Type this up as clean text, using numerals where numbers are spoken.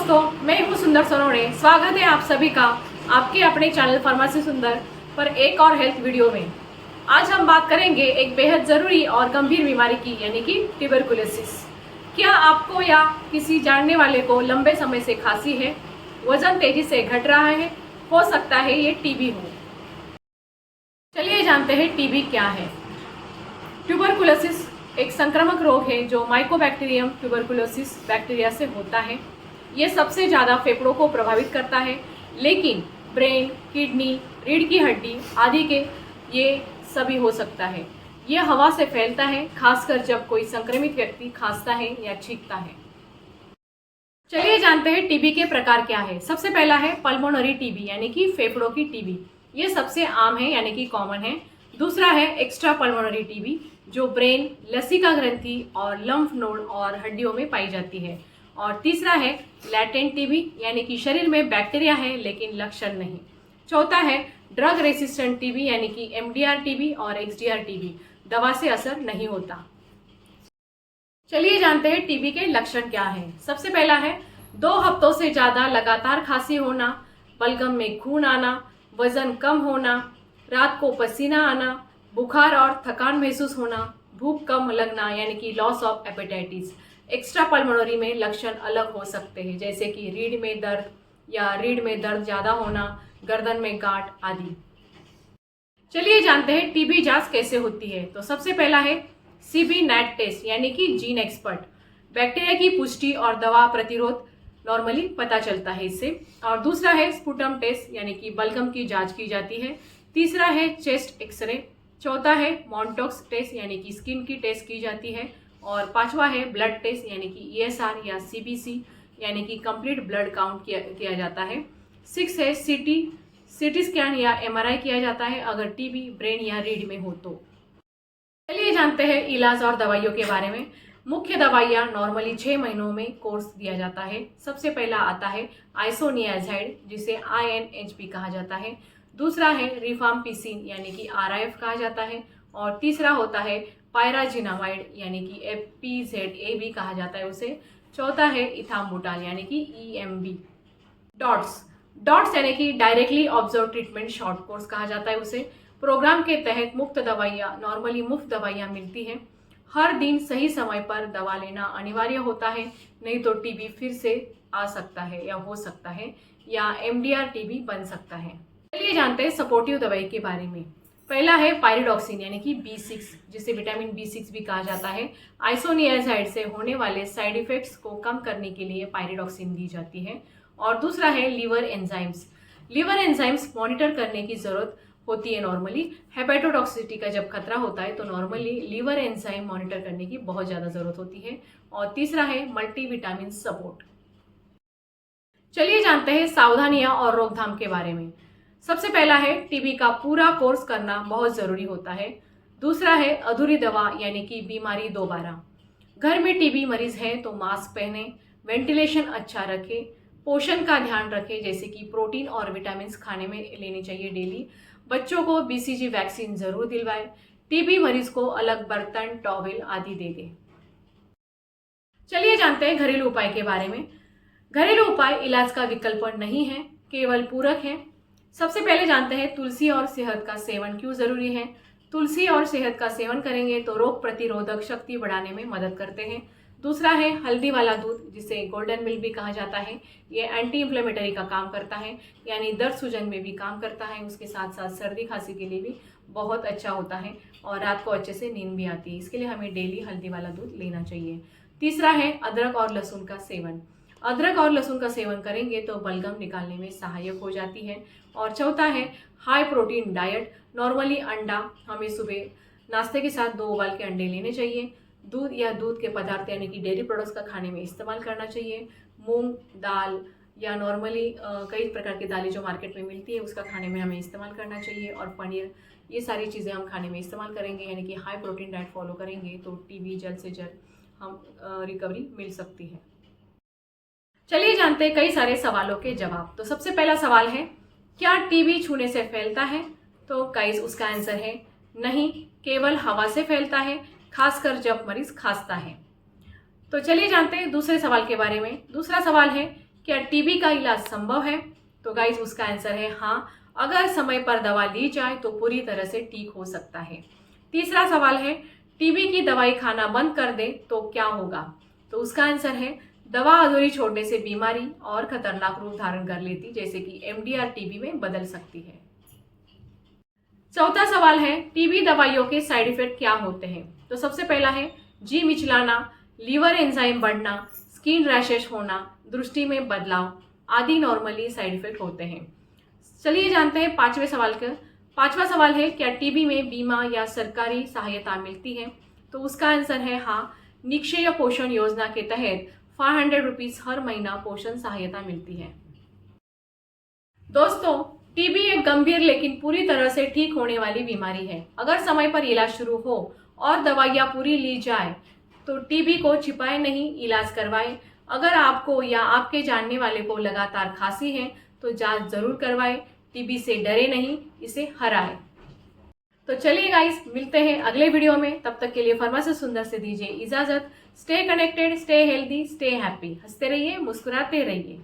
दोस्तों, मैं हूँ सुंदर सोनोने। स्वागत है आप सभी का आपके अपने चैनल फार्मेसी सुंदर पर एक और हेल्थ वीडियो में। आज हम बात करेंगे एक बेहद ज़रूरी और गंभीर बीमारी की, यानी कि ट्यूबरकुलोसिस। क्या आपको या किसी जानने वाले को लंबे समय से खांसी है, वजन तेजी से घट रहा है, हो सकता है ये टीबी हो। चलिए जानते हैं टीबी क्या है। ट्यूबरकुलोसिस एक संक्रामक रोग है जो माइकोबैक्टीरियम ट्यूबरकुलोसिस बैक्टीरिया से होता है। ये सबसे ज़्यादा फेफड़ों को प्रभावित करता है, लेकिन ब्रेन, किडनी, रीढ़ की हड्डी आदि के ये सभी हो सकता है। ये हवा से फैलता है, खासकर जब कोई संक्रमित व्यक्ति खांसता है या छींकता है। चलिए जानते हैं टीबी के प्रकार क्या है। सबसे पहला है पल्मोनरी टीबी, यानी कि फेफड़ों की टीबी। ये सबसे आम है, यानी कि कॉमन है। दूसरा है एक्स्ट्रा पल्मोनरी टीबी, जो ब्रेन, लसिका ग्रंथि और लम्फ नोड और हड्डियों में पाई जाती है। और तीसरा है लैटेंट टीबी, यानी कि शरीर में बैक्टीरिया है लेकिन लक्षण नहीं। चौथा है ड्रग रेसिस्टेंट टीबी, यानी कि एमडीआर टीबी और एक्सडीआर टीबी, दवा से असर नहीं होता। चलिए जानते हैं टीबी के लक्षण क्या है। सबसे पहला है 2 हफ्तों से ज़्यादा लगातार खांसी होना, बलगम में खून आना, वजन कम होना, रात को पसीना आना, बुखार और थकान महसूस होना, भूख कम लगना, यानी कि loss of hepatitis. Extra pulmonary में लक्षण अलग हो सकते हैं, जैसे कि रीढ़ में दर्द या रीढ़ में दर्द ज़्यादा होना, गर्दन में गांठ आदि। चलिए जानते हैं टीबी जांच कैसे होती है। तो सबसे पहला है सीबी नेट टेस्ट, यानी कि जीन एक्सपर्ट। बैक्टीरिया की पुष्टि और दवा प्रतिरोध नॉर्मली पता चलता है इससे। और दूसरा है स्पुटम टेस्ट, यानी कि बलगम की जांच की जाती है। तीसरा है चेस्ट एक्सरे। चौथा है मॉन्टॉक्स टेस्ट, यानी कि स्किन की टेस्ट की जाती है। और पांचवा है ब्लड टेस्ट, यानी कि ईएसआर या सीबीसी, यानी कि कंप्लीट ब्लड काउंट किया जाता है। 6 है सीटी स्कैन या एमआरआई किया जाता है अगर टीबी ब्रेन या रीढ़ में हो तो। चलिए जानते हैं इलाज और दवाइयों के बारे में। मुख्य दवाइयाँ नॉर्मली 6 महीनों में कोर्स दिया जाता है। सबसे पहला आता है आइसोनियाजाइड, जिसे INHP कहा जाता है। दूसरा है रिफाम्पिसिन, यानी कि RIF कहा जाता है। और तीसरा होता है पायराजिनामाइड, यानी कि FPZA भी कहा जाता है उसे। चौथा है इथाम्बुटाल, यानी कि EMB। डॉट्स यानी कि directly observe treatment short course कहा जाता है उसे। प्रोग्राम के तहत मुफ्त दवाइयाँ नॉर्मली मुफ्त दवाइयाँ मिलती हैं। हर दिन सही समय पर दवा लेना अनिवार्य होता है, नहीं तो टीबी फिर से आ सकता है या हो सकता है, या MDR टीबी बन सकता है। चलिए जानते हैं सपोर्टिव दवाई के बारे में। पहला है पायरिडॉक्सिन, यानी कि B6, जिसे विटामिन B6 भी कहा जाता है। आइसोनियाजाइड से होने वाले साइड इफेक्ट्स को कम करने के लिए पायरिडॉक्सिन दी जाती है। और दूसरा है लीवर एंजाइम्स मॉनिटर करने की जरूरत होती है नॉर्मली। हेपेटोटॉक्सिसिटी का जब खतरा होता है तो नॉर्मली लीवर एंजाइम मॉनिटर करने की बहुत ज़्यादा ज़रूरत होती है। और तीसरा है मल्टीविटामिन सपोर्ट। चलिए जानते हैं सावधानियां और रोकथाम के बारे में। सबसे पहला है टीबी का पूरा कोर्स करना बहुत ज़रूरी होता है। दूसरा है अधूरी दवा, यानी कि बीमारी दोबारा। घर में टीबी मरीज है तो मास्क पहने, वेंटिलेशन अच्छा रखें, पोषण का ध्यान रखें, जैसे कि प्रोटीन और विटामिन खाने में लेने चाहिए डेली। बच्चों को BCG वैक्सीन जरूर दिलवाएं। टीबी मरीज को अलग बर्तन, टॉवेल आदि दे दें। चलिए जानते हैं घरेलू उपाय के बारे में। घरेलू उपाय इलाज का विकल्प नहीं है, केवल पूरक है। सबसे पहले जानते हैं तुलसी और शहद का सेवन क्यों जरूरी है। तुलसी और शहद का सेवन करेंगे तो रोग प्रतिरोधक शक्ति बढ़ाने में मदद करते हैं। दूसरा है हल्दी वाला दूध, जिसे गोल्डन मिल्क भी कहा जाता है। ये एंटी इंफ्लेमेटरी का काम करता है, यानी दर्द सूजन में भी काम करता है। उसके साथ साथ सर्दी खांसी के लिए भी बहुत अच्छा होता है और रात को अच्छे से नींद भी आती है। इसके लिए हमें डेली हल्दी वाला दूध लेना चाहिए। तीसरा है अदरक और लहसुन का सेवन। अदरक और लहसुन का सेवन करेंगे तो बलगम निकालने में सहायक हो जाती है। और चौथा है हाई प्रोटीन डाइट। नॉर्मली अंडा हमें सुबह नाश्ते के साथ 2 उबाल के अंडे लेने चाहिए। दूध या दूध के पदार्थ, यानी कि डेयरी प्रोडक्ट्स का खाने में इस्तेमाल करना चाहिए। मूंग दाल या नॉर्मली कई प्रकार की दालें जो मार्केट में मिलती है उसका खाने में हमें इस्तेमाल करना चाहिए। और पनीर, ये सारी चीज़ें हम खाने में इस्तेमाल करेंगे, यानी कि हाई प्रोटीन डाइट फॉलो करेंगे तो टीबी जल्द से जल्द हम रिकवरी मिल सकती है। चलिए जानते हैं कई सारे सवालों के जवाब। तो सबसे पहला सवाल है क्या टीबी छूने से फैलता है। तो गाइस उसका आंसर है नहीं, केवल हवा से फैलता है, खासकर जब मरीज खांसता है। तो चलिए जानते हैं दूसरे सवाल के बारे में। दूसरा सवाल है क्या टीबी का इलाज संभव है? तो गाइस उसका आंसर है हाँ, अगर समय पर दवा ली जाए तो पूरी तरह से ठीक हो सकता है। तीसरा सवाल है, टीबी की दवाई खाना बंद कर दे तो क्या होगा? तो उसका आंसर है दवा अधूरी छोड़ने से बीमारी और खतरनाक रूप धारण कर लेती, जैसे कि एमडीआर टीबी में बदल सकती है। चौथा सवाल है, टीबी दवाइयों के साइड इफेक्ट क्या होते हैं? तो सबसे पहला है जी मिचलाना, लीवर एंजाइम बढ़ना, स्किन रैशेस होना, दृष्टि में बदलाव आदि नॉर्मली साइड इफेक्ट होते हैं। चलिए जानते हैं पांचवें सवाल का। पांचवा सवाल है, क्या टीबी में बीमा या सरकारी सहायता मिलती है? तो उसका आंसर है हाँ, निक्षय पोषण योजना के तहत 500 रुपीज हर महीना पोषण सहायता मिलती है। दोस्तों, टीबी एक गंभीर लेकिन पूरी तरह से ठीक होने वाली बीमारी है। अगर समय पर इलाज शुरू हो और दवाइयाँ पूरी ली जाए तो टीबी को छिपाए नहीं, इलाज करवाएं। अगर आपको या आपके जानने वाले को लगातार खांसी है तो जांच जरूर करवाएं। टीबी से डरे नहीं, इसे हराएं। तो चलिए गाइस, मिलते हैं अगले वीडियो में। तब तक के लिए फार्मासिस्ट सुंदर से दीजिए इजाजत। Stay connected, stay healthy, stay happy. हंसते रहिए, मुस्कुराते रहिए।